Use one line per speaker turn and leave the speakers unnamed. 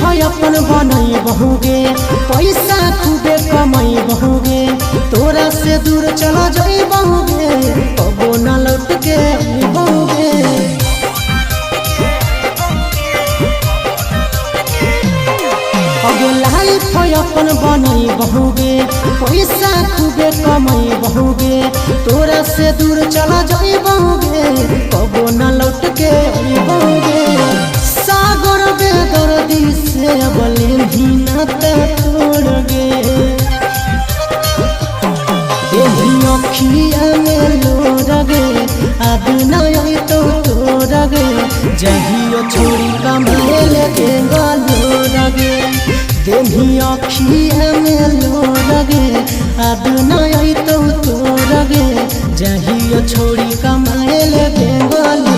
अपन बनई बहुगे पैसा खूबे कमाई बहुगे तोरा से दूर चला जाई बहुगे कबो न लौट के बहुगे अगे लाइफ अपन बनई बहुगे पैसा खूबे कमाई बहुगे तोरा से दूर चला जाई बहुगे कबो न लौट के बहुगे सागर बेदर्दी से बोले भी न तोड़ गे अखिया में लोर गे अब नई तो तोड़ गे जहियो छोड़ी कमाए लगे लोर गे देही अखिया में लोर गे अब नई तो तोड़ गे जहियो छोड़ी कमाए लगे